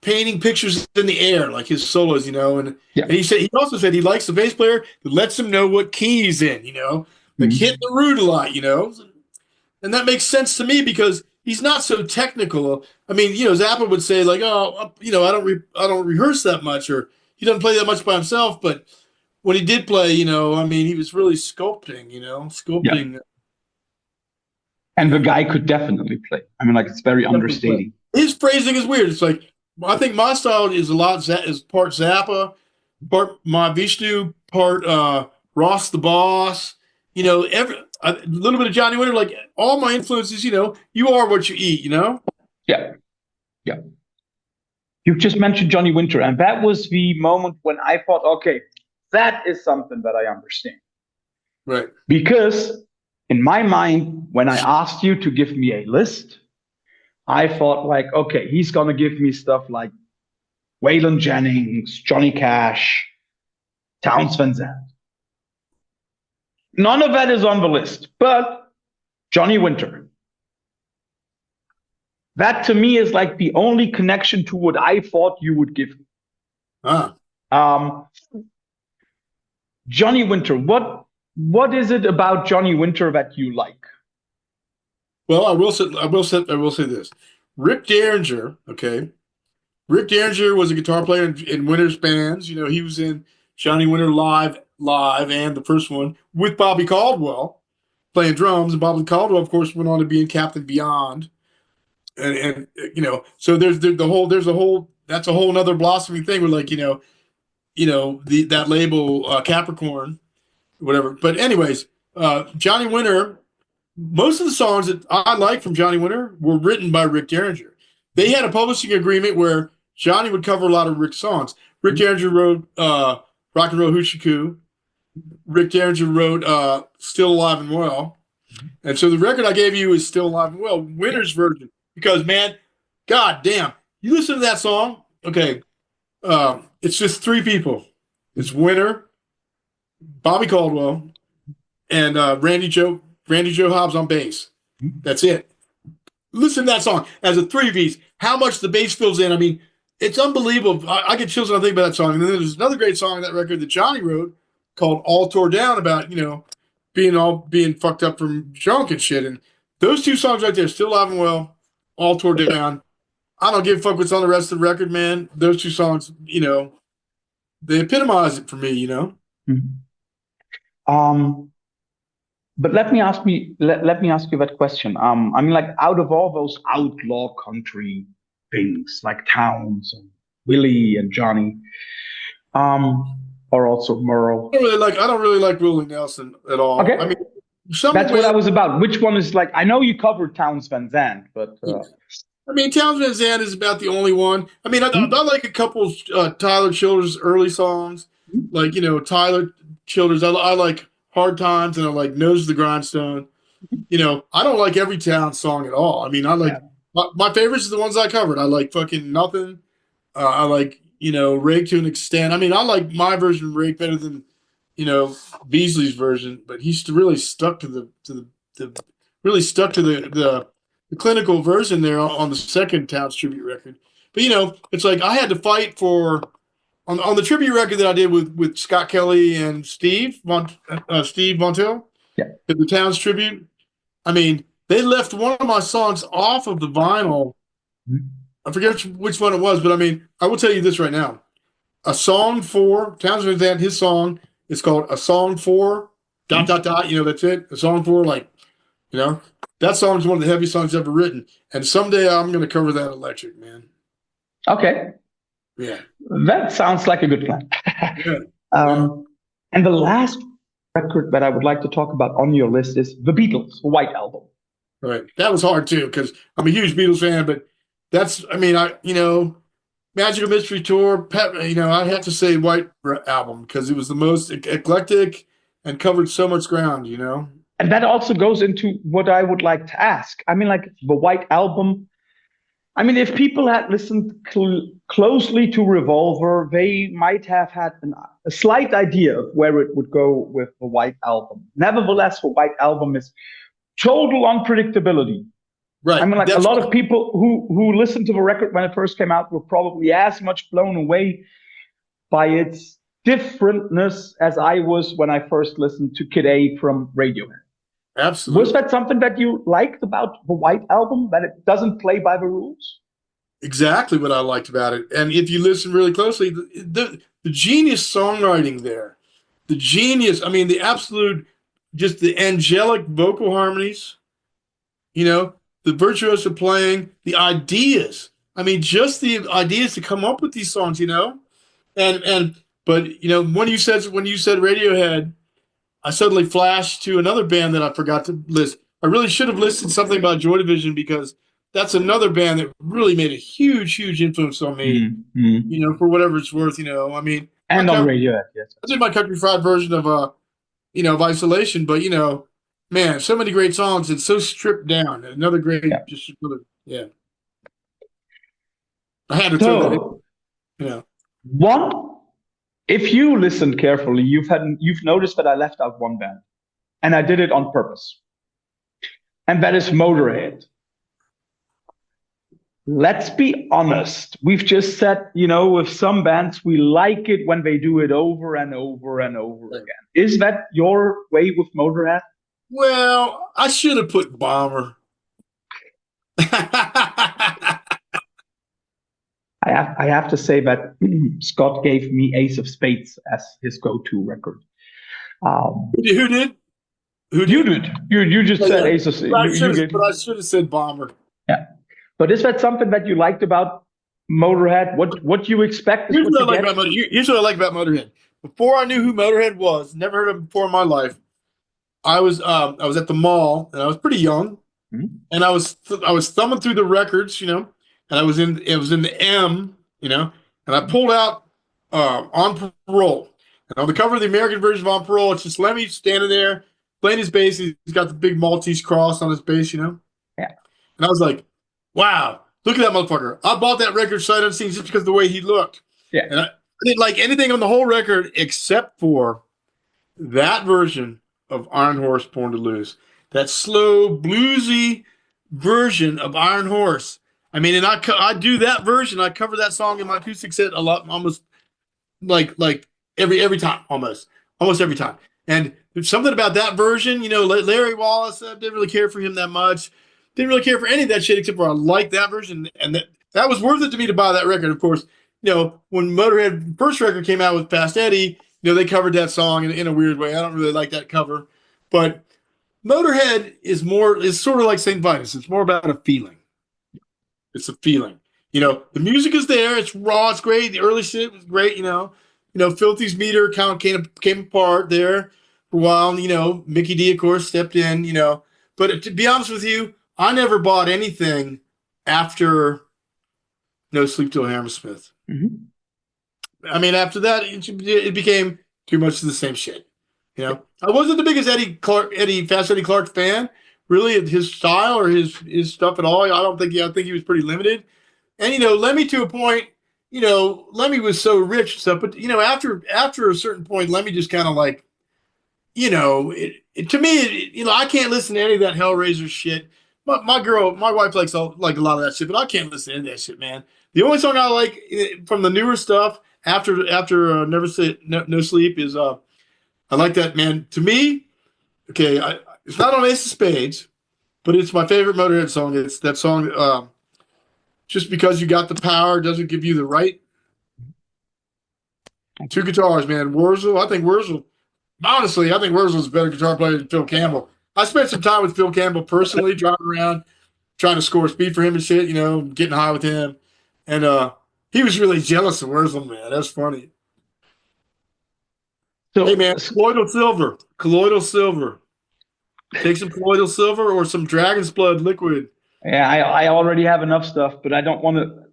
painting pictures in the air, like his solos, and he also said he likes the bass player that lets him know what key he's in, like hitting the root a lot, and that makes sense to me because he's not so technical. I mean, Zappa would say like, oh, I don't rehearse that much, or he doesn't play that much by himself, but when he did play, he was really sculpting. Yeah. And the guy could definitely play. I mean, like it's very understating. His phrasing is weird. It's like I think my style is part Zappa, part Mahavishnu, part Ross the Boss. A little bit of Johnny Winter. Like all my influences. You are what you eat. Yeah. You've just mentioned Johnny Winter, and that was the moment when I thought, okay, that is something that I understand. Right. Because in my mind, when I asked you to give me a list, I thought like, okay, he's going to give me stuff like Waylon Jennings, Johnny Cash, Townes Van Zandt. None of that is on the list, but Johnny Winter. That to me is like the only connection to what I thought you would give me. Johnny Winter, what is it about Johnny Winter that you like? Well, I will say this. Rick Derringer, okay. Rick Derringer was a guitar player in Winter's bands. You know, he was in Johnny Winter Live, and the first one with Bobby Caldwell playing drums. And Bobby Caldwell, of course, went on to be in Captain Beyond. And you know, so that's a whole nother blossoming thing with, like, that label Capricorn, whatever. But anyways, Johnny Winter, most of the songs that I like from Johnny Winter were written by Rick Derringer. They had a publishing agreement where Johnny would cover a lot of Rick's songs. Rick Derringer wrote Rock and Roll Hoochie Coo. Rick Derringer wrote Still Alive and Well. And so the record I gave you is Still Alive and Well, Winter's version. Because, man, god damn, you listen to that song, okay, it's just three people. It's Winter, Bobby Caldwell, and Randy Joe Hobbs on bass. That's it. Listen to that song as a three-piece. How much the bass fills in. I mean, it's unbelievable. I get chills when I think about that song. And then there's another great song on that record that Johnny wrote called All Tore Down, about, being fucked up from drunk and shit. And those two songs right there, Still Alive and Well, All Tore Down. I don't give a fuck what's on the rest of the record, man. Those two songs, they epitomize it for me, But let me ask you that question. I mean, like, out of all those outlaw country things, like Townes and Willie and Johnny, or also Merle. I don't really like Willie Nelson at all. Okay. I mean, that's what I was about. Which one is, like, I know you covered Townes Van Zandt, but I mean, Townes Van Zandt is about the only one. I mean, I like a couple Tyler Childers' early songs, like, Tyler Childers. I like Hard Times, and I like Nose of the Grindstone. I don't like every Townes song at all. I mean, I like my favorites are the ones I covered. I like fucking Nothing. I like, Rake to an extent. I mean, I like my version of Rake better than, Beasley's version, but he's really stuck to the clinical version there on the second Townes tribute record. But it's like I had to fight for on the tribute record that I did with Scott Kelly and Steve Montel, the Townes tribute. I mean, they left one of my songs off of the vinyl. I forget which one it was, but I mean, I will tell you this right now. A song for Townes Van Zandt, his song is called A Song For ... That's it. A song for, like, that song is one of the heaviest songs ever written. And someday I'm going to cover that electric, man. Okay. Yeah. That sounds like a good plan. And the last record that I would like to talk about on your list is The Beatles, White Album. Right. That was hard too, because I'm a huge Beatles fan, but Magical Mystery Tour, I'd have to say White Album, because it was the most eclectic and covered so much ground, And that also goes into what I would like to ask. I mean, like, the White Album, I mean, if people had listened closely to Revolver, they might have had a slight idea of where it would go with the White Album. Nevertheless, the White Album is total unpredictability. Right. I mean, like, a lot of people who listened to the record when it first came out were probably as much blown away by its differentness as I was when I first listened to Kid A from Radiohead. Absolutely. Was that something that you liked about the White Album, that it doesn't play by the rules? Exactly what I liked about it. And if you listen really closely, the genius songwriting there, the genius, I mean, the absolute, just the angelic vocal harmonies, the virtuoso playing, the ideas. I mean, just the ideas to come up with these songs, but when you said Radiohead, I suddenly flashed to another band that I forgot to list. I really should have listed something about Joy Division, because that's another band that really made a huge, huge influence on me. For whatever it's worth. I mean, and on Radiohead, yes. I did my country fried version of of Isolation, but man, so many great songs and so stripped down. Another great, I had to throw that in. You know. One, if you listened carefully, you've noticed that I left out one band, and I did it on purpose, and that is Motorhead. Let's be honest. We've just said, with some bands, we like it when they do it over and over and over again. Is that your way with Motorhead? Well, I should have put Bomber. I have to say that Scott gave me Ace of Spades as his go-to record. Who did? You did. You just said Ace of Spades. But I should have said Bomber. Yeah. But is that something that you liked about Motorhead? What you expect? Here's what I like about Motorhead. Before I knew who Motorhead was, never heard of him before in my life. I was at the mall and I was pretty young, and I was thumbing through the records, and it was in the M, and I pulled out On Parole, and on the cover of the American version of On Parole, it's just Lemmy standing there playing his bass. He's got the big Maltese cross on his bass, Yeah. And I was like, wow, look at that motherfucker. I bought that record sight unseen just because of the way he looked. Yeah. And I didn't like anything on the whole record except for that version of Iron Horse, Born to Lose. That slow, bluesy version of Iron Horse. I mean, and I do that version. I cover that song in my acoustic set a lot, almost like every time, almost every time. And there's something about that version, Larry Wallace, I didn't really care for him that much. Didn't really care for any of that shit except for I liked that version, and that was worth it to me to buy that record. Of course, when Motorhead first record came out with Fast Eddie, they covered that song in a weird way. I don't really like that cover, but Motorhead is sort of like St. Vitus. It's more about a feeling. It's a feeling. The music is there. It's raw. It's great. The early shit was great. Filthy's meter kind of came apart there for a while. Mickey D, of course, stepped in. But to be honest with you, I never bought anything after No Sleep Till Hammersmith. Mm-hmm. I mean, after that, it became too much of the same shit. I wasn't the biggest Fast Eddie Clark fan, really, his style or his stuff at all. I think he was pretty limited. And Lemmy to a point, Lemmy was so rich and stuff, but after a certain point, Lemmy just kind of like, to me, I can't listen to any of that Hellraiser shit. My wife likes a lot of that shit, but I can't listen to any of that shit, man. The only song I like from the newer stuff after No Sleep is I like that, man. To me, okay, it's not on Ace of Spades, but it's my favorite Motorhead song. It's that song, Just Because You Got the Power Doesn't Give You the Right. Two guitars, man. Wurzel, honestly, I think Wurzel's a better guitar player than Phil Campbell. I spent some time with Phil Campbell personally, driving around, trying to score speed for him and shit, getting high with him. And he was really jealous of Wurzel, man. That's funny. So, hey, man, colloidal silver. Take some colloidal silver or some dragon's blood liquid. Yeah, I already have enough stuff, but I don't want to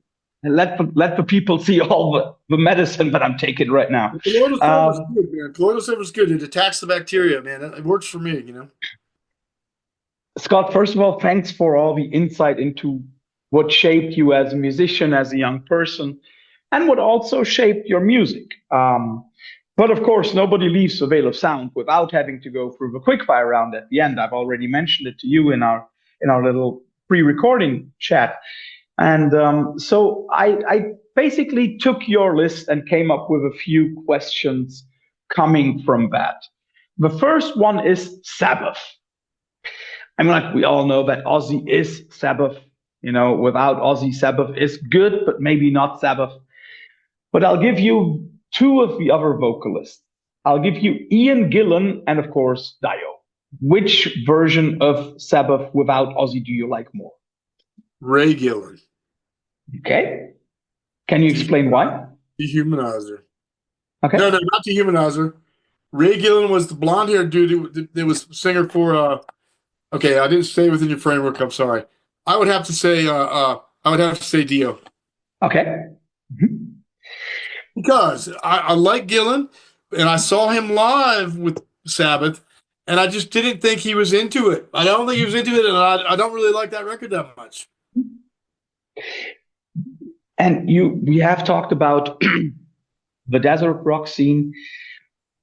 let the people see all the medicine that I'm taking right now. Colloidal silver is good, man. Colloidal silver is good. It attacks the bacteria, man. It works for me, Scott, first of all, thanks for all the insight into what shaped you as a musician, as a young person, and what also shaped your music. But of course, nobody leaves the Veil of Sound without having to go through the quickfire round at the end. I've already mentioned it to you in our little pre-recording chat. And so I basically took your list and came up with a few questions coming from that. The first one is Sabbath. I mean, like we all know that Ozzy is Sabbath. Without Ozzy, Sabbath is good, but maybe not Sabbath. But I'll give you two of the other vocalists. I'll give you Ian Gillan and, of course, Dio. Which version of Sabbath without Ozzy do you like more? Ray Gillan. Okay. Can you explain why? Dehumanizer. Okay. No, not Dehumanizer. Ray Gillan was the blonde-haired dude that was singer for. Okay, I didn't stay within your framework. I'm sorry. I would have to say. Dio. Okay. Mm-hmm. Because I like Gillan, and I saw him live with Sabbath, and I just didn't think he was into it. I don't think he was into it, and I don't really like that record that much. And we have talked about the desert rock scene.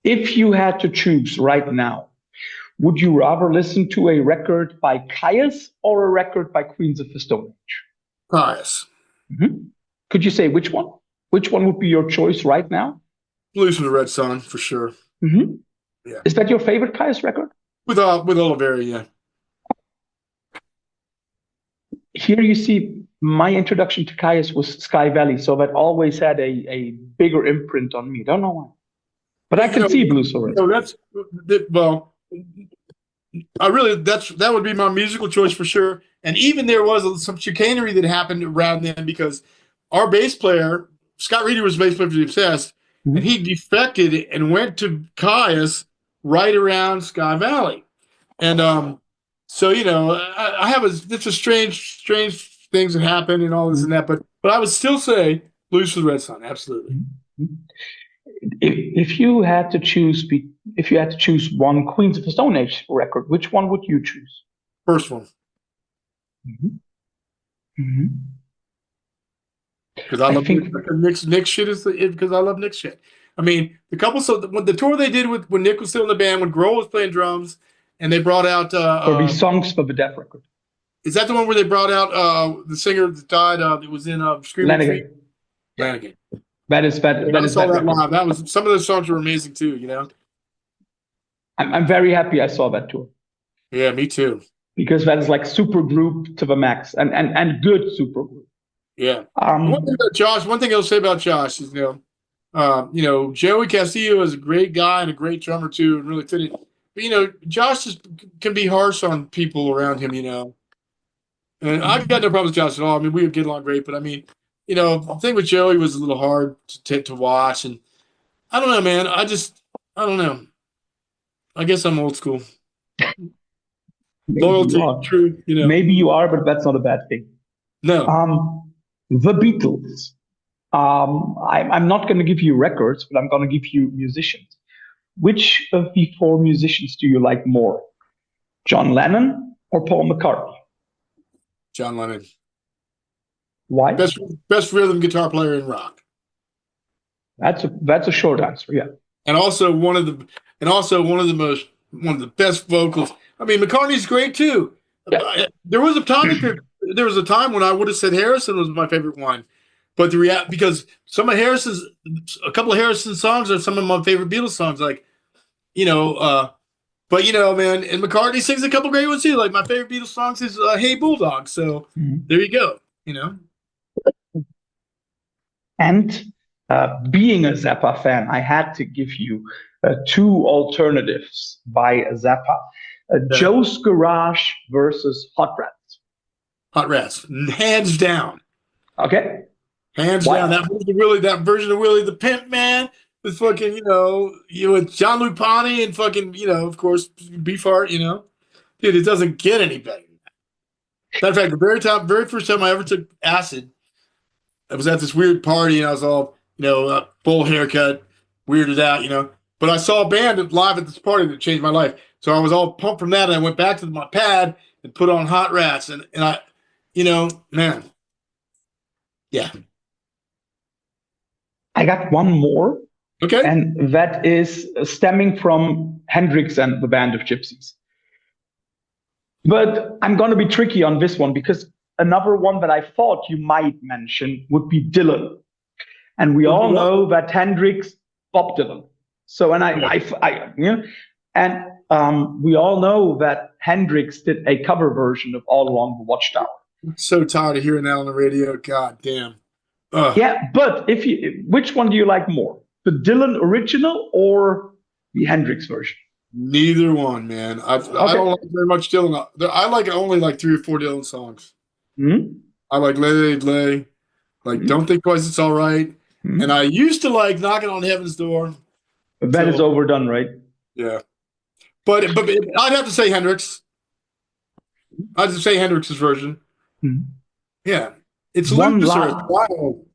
If you had to choose right now, would you rather listen to a record by Caius or a record by Queens of the Stone Age? Caius. Mm-hmm. Could you say which one? Which one would be your choice right now? Blues for the Red Sun, for sure. Mm-hmm. Yeah. Is that your favorite Caius record? With Oliveri, yeah. Here you see my introduction to Caius was Sky Valley, so that always had a bigger imprint on me. Don't know why. But I can see Blues for Red Sun. That would be my musical choice for sure. And even there was some chicanery that happened around then because our bass player, Scott Reeder, was bass player for The Obsessed, and he defected and went to Caius right around Sky Valley. And so, I have it's a strange things that happen and all this and that, but I would still say Blues for the Red Sun, absolutely. If you had to choose one Queens of the Stone Age record, which one would you choose? First one. Because I love Nick's shit because I love Nick's shit. I mean, the tour they did when Nick was still in the band, when Grohl was playing drums, and they brought out or these songs for the Death record. Is that the one where they brought out the singer that died? That was in Screaming Lanigan. That is I saw that live. That was some of those songs were amazing too. I'm very happy I saw that tour. Yeah, me too. Because that is like super group to the max and good super group. Yeah. One thing I'll say about Josh is Joey Castillo is a great guy and a great drummer too, and really fitted. But Josh can be harsh on people around him. And I've got no problem with Josh at all. I mean, we would get along great, but I mean, the thing with Joey was a little hard to watch, and I don't know, man. I don't know. I guess I'm old school. Loyalty, true. Maybe you are, but that's not a bad thing. No. The Beatles. I'm not going to give you records, but I'm going to give you musicians. Which of the four musicians do you like more? John Lennon or Paul McCartney? John Lennon. Why? Best rhythm guitar player in rock. That's a short answer, yeah. And also one of the best vocals. I mean, McCartney's great too. Yeah. There was a time when I would have said Harrison was my favorite one, but because a couple of Harrison songs are some of my favorite Beatles songs, man, and McCartney sings a couple great ones too. Like my favorite Beatles songs is "Hey Bulldog." So there you go. And being a Zappa fan, I had to give you two alternatives by Zappa. Joe's Garage versus Hot Rats. Hot Rats, hands down. Okay. Hands down. That version of Willie the Pimp, man, with fucking, with John Lupani and fucking, of course, Beefheart, Dude, it doesn't get any better than that. Matter of fact, the very first time I ever took acid, I was at this weird party and I was all, full haircut, weirded out, But I saw a band live at this party that changed my life. So I was all pumped from that, and I went back to my pad and put on Hot Rats, and I, man, yeah. I got one more. Okay. And that is stemming from Hendrix and the Band of Gypsies. But I'm going to be tricky on this one because another one that I thought you might mention would be Dylan. And we all know that Hendrix, Bob Dylan. So, we all know that Hendrix did a cover version of All Along the Watchtower. I'm so tired of hearing that on the radio. God damn. Yeah, but which one do you like more? The Dylan original or the Hendrix version? Neither one, man. I don't like very much Dylan. I like only like 3 or 4 Dylan songs. Mm-hmm. I like Lay, like Don't Think Twice, It's All Right. Mm-hmm. And I used to like Knocking on Heaven's Door. But that is overdone, right? Yeah. But I'd have to say Hendrix. I'd have to say Hendrix's version. Mm-hmm. Yeah. It's looser. It's wild,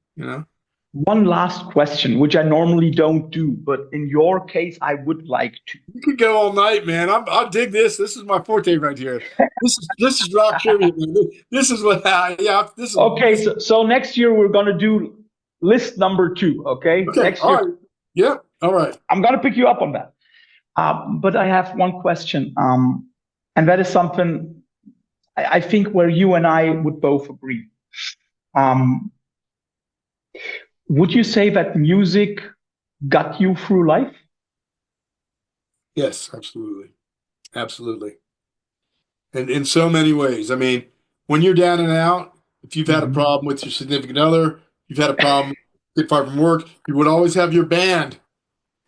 One last question, which I normally don't do, but in your case, I would like to. You could go all night, man. I dig this. This is my forte right here. This is rock trivia, man. This is what this is Okay, so next year we're gonna do list number 2. Okay, next all year. right. Yeah, all right. I'm gonna pick you up on that. But I have one question, and that is something I think where you and I would both agree. Um, would you say that music got you through life? Yes, absolutely. Absolutely. And in so many ways. I mean, when you're down and out, if you've had a problem with your significant other, you've had a problem get far from work, you would always have your band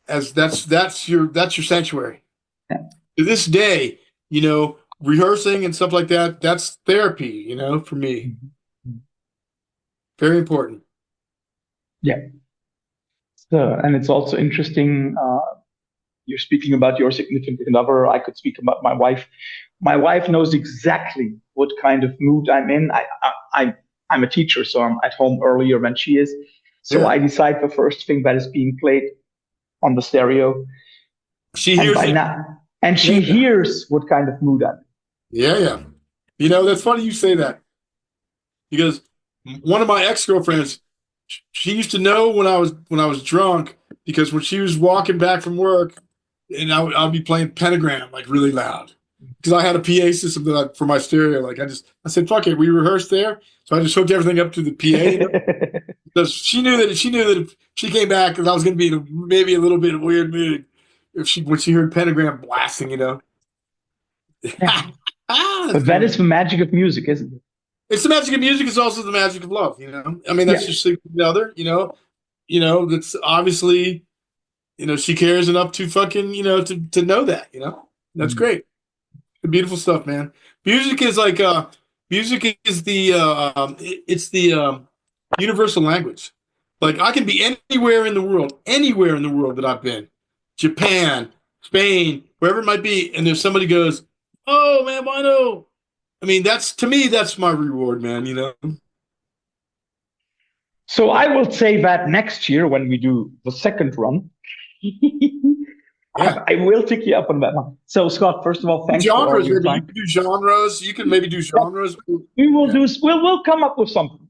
as that's your sanctuary. Yeah. To this day, rehearsing and stuff like that, that's therapy, for me. Very important. Yeah. So, and it's also interesting. You're speaking about your significant other. I could speak about my wife. My wife knows exactly what kind of mood I'm in. I'm a teacher, so I'm at home earlier than she is. So I decide the first thing that is being played on the stereo. She hears it. And she hears what kind of mood I'm in. Yeah. That's funny you say that. Because one of my ex-girlfriends, she used to know when I was drunk, because when she was walking back from work, and I'll be playing Pentagram like really loud, because I had a PA system for my stereo. I said, fuck it, we rehearsed there, so I just hooked everything up to the PA. Because she knew that if she came back, because I was going to be in maybe a little bit of a weird mood when she heard Pentagram blasting, Yeah. But that is the magic of music, isn't it? It's the magic of music. It's also the magic of love. I mean, that's just the other. That's obviously, she cares enough to fucking, to know that. That's great. Beautiful stuff, man. Music is like music is it's the universal language. Like, I can be anywhere in the world that I've been, Japan, Spain, wherever it might be, and if somebody goes, "Oh man, Wino," I mean, to me, that's my reward, man. So I will say that next year when we do the second run, I will pick you up on that one. So Scott, first of all, thanks for all your time. You can do genres. You can maybe do genres. We'll come up with something.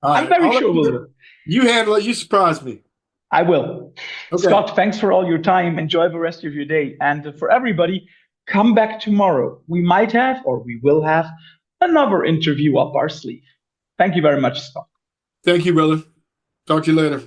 I'm very sure we'll do. You handle it. You surprise me. I will. Okay. Scott, thanks for all your time. Enjoy the rest of your day. And for everybody, come back tomorrow. We might have, or we will have, another interview up our sleeve. Thank you very much, Scott. Thank you, brother. Talk to you later.